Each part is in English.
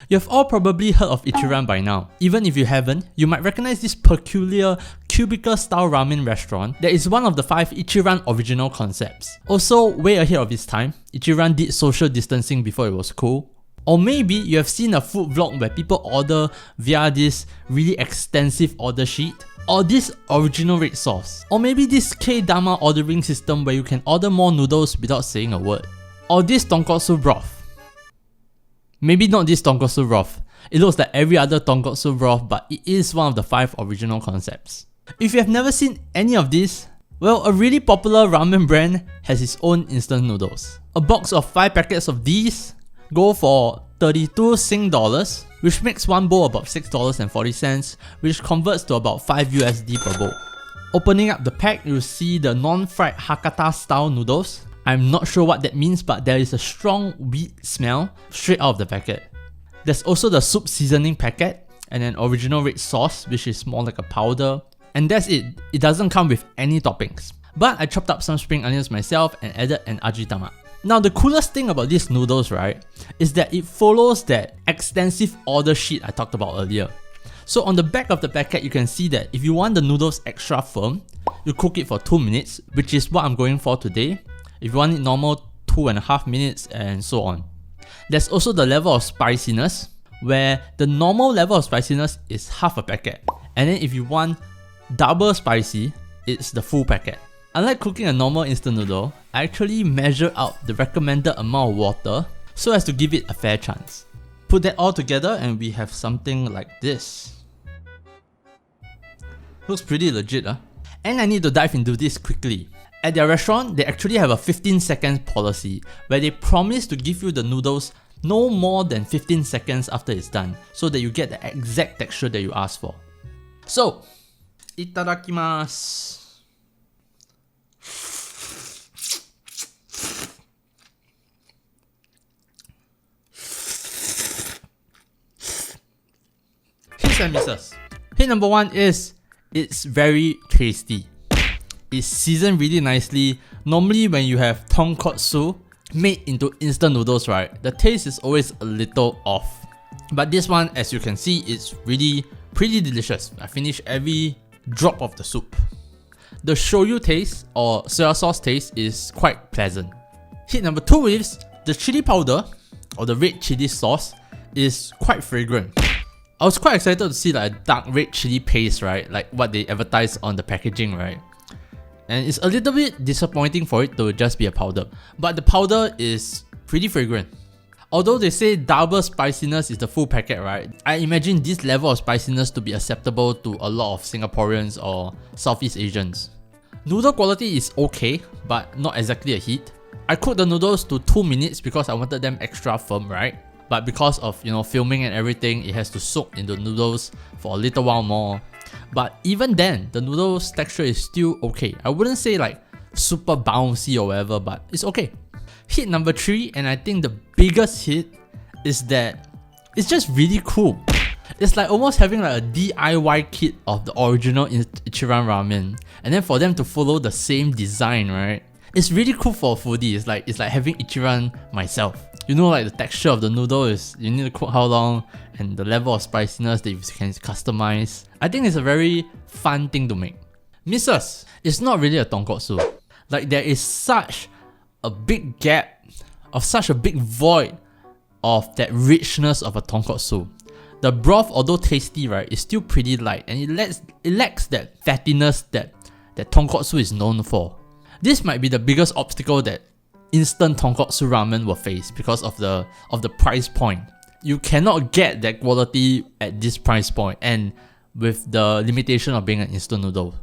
You've all probably heard of Ichiran by now. Even if you haven't, you might recognize this peculiar cubicle-style ramen restaurant that is one of the 5 Ichiran original concepts. Also, way ahead of its time, Ichiran did social distancing before it was cool. Or maybe you have seen a food vlog where people order via this really extensive order sheet, or this original red sauce. Or maybe this K-Dama ordering system where you can order more noodles without saying a word. Or this tonkotsu broth. Maybe not this tonkotsu broth. It looks like every other tonkotsu broth, but it is one of the 5 original concepts. If you have never seen any of this, well, a really popular ramen brand has its own instant noodles. A box of 5 packets of these go for 32 Sing dollars, which makes one bowl about $6.40, which converts to about 5 USD per bowl. Opening up the pack, you'll see the non-fried Hakata style noodles. I'm not sure what that means, but there is a strong wheat smell straight out of the packet. There's also the soup seasoning packet and an original red sauce, which is more like a powder. And that's it. It doesn't come with any toppings. But I chopped up some spring onions myself and added an ajitama. Now the coolest thing about these noodles, right, is that it follows that extensive order sheet I talked about earlier. So on the back of the packet, you can see that if you want the noodles extra firm, you cook it for 2 minutes, which is what I'm going for today. If you want it normal, 2.5 minutes, and so on. There's also the level of spiciness, where the normal level of spiciness is half a packet. And then if you want double spicy, it's the full packet. Unlike cooking a normal instant noodle, I actually measure out the recommended amount of water so as to give it a fair chance. Put that all together and we have something like this. Looks pretty legit, huh? And I need to dive into this quickly. At their restaurant, they actually have a 15 seconds policy where they promise to give you the noodles no more than 15 seconds after it's done so that you get the exact texture that you ask for. So, itadakimasu. Hits and misses. Hit number 1 is it's very tasty. It's seasoned really nicely. Normally when you have tonkotsu made into instant noodles, right, the taste is always a little off. But this one, as you can see, it's really pretty delicious. I finished every drop of the soup. The shoyu taste or soya sauce taste is quite pleasant. Hit number 2 is the chili powder or the red chili sauce is quite fragrant. I was quite excited to see like a dark red chili paste, right, like what they advertise on the packaging, right? And it's a little bit disappointing for it to just be a powder, but the powder is pretty fragrant. Although they say double spiciness is the full packet, right, I imagine this level of spiciness to be acceptable to a lot of Singaporeans or Southeast Asians. Noodle quality is okay, but not exactly a hit. I cooked the noodles to 2 minutes because I wanted them extra firm, right? But because of, filming and everything, it has to soak into noodles for a little while more. But even then, the noodles texture is still okay. I wouldn't say like super bouncy or whatever, but it's okay. Hit number 3, and I think the biggest hit, is that it's just really cool. It's like almost having like a DIY kit of the original Ichiran Ramen, and then for them to follow the same design, right? It's really cool for a foodie. It's like having Ichiran myself. Like the texture of the noodle is, you need to cook how long, and the level of spiciness that you can customize. I think it's a very fun thing to make. Misses, it's not really a tonkotsu. Like there is such a big gap, of such a big void of that richness of a tonkotsu. The broth, although tasty, right, is still pretty light, and it lacks that fattiness that tonkotsu is known for. This might be the biggest obstacle that instant tonkotsu ramen will face because of the price point. You cannot get that quality at this price point and with the limitation of being an instant noodle.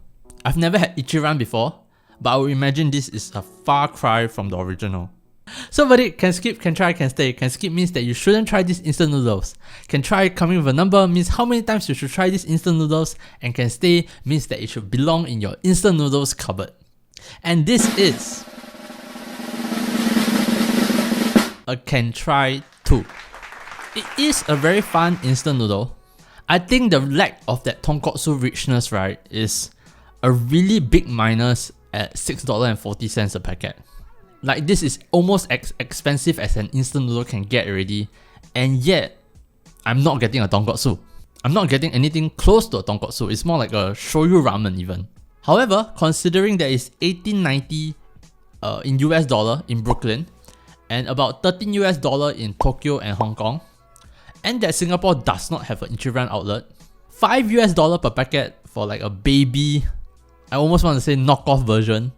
I've never had Ichiran before, but I would imagine this is a far cry from the original. So verdict, can skip, can try, can stay. Can skip means that you shouldn't try these instant noodles. Can try coming with a number means how many times you should try these instant noodles. And can stay means that it should belong in your instant noodles cupboard. And this is a can try too. It is a very fun instant noodle. I think the lack of that tonkotsu richness, right, is a really big minus at $6.40 a packet. Like this is almost as expensive as an instant noodle can get already, and yet I'm not getting a tonkotsu. I'm not getting anything close to a tonkotsu. It's more like a shoyu ramen even. However, considering that it's $18.90 in US dollar in Brooklyn and about $13 US dollar in Tokyo and Hong Kong, and that Singapore does not have an Ichiran outlet, $5 US dollar per packet for like a baby, I almost want to say knockoff version,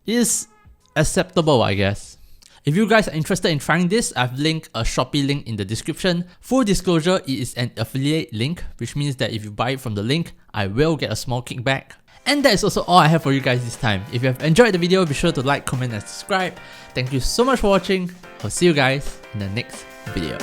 is acceptable, I guess. If you guys are interested in trying this, I've linked a Shopee link in the description. Full disclosure, it is an affiliate link, which means that if you buy it from the link, I will get a small kickback. And that is also all I have for you guys this time. If you have enjoyed the video, be sure to like, comment and subscribe. Thank you so much for watching. I'll see you guys in the next video.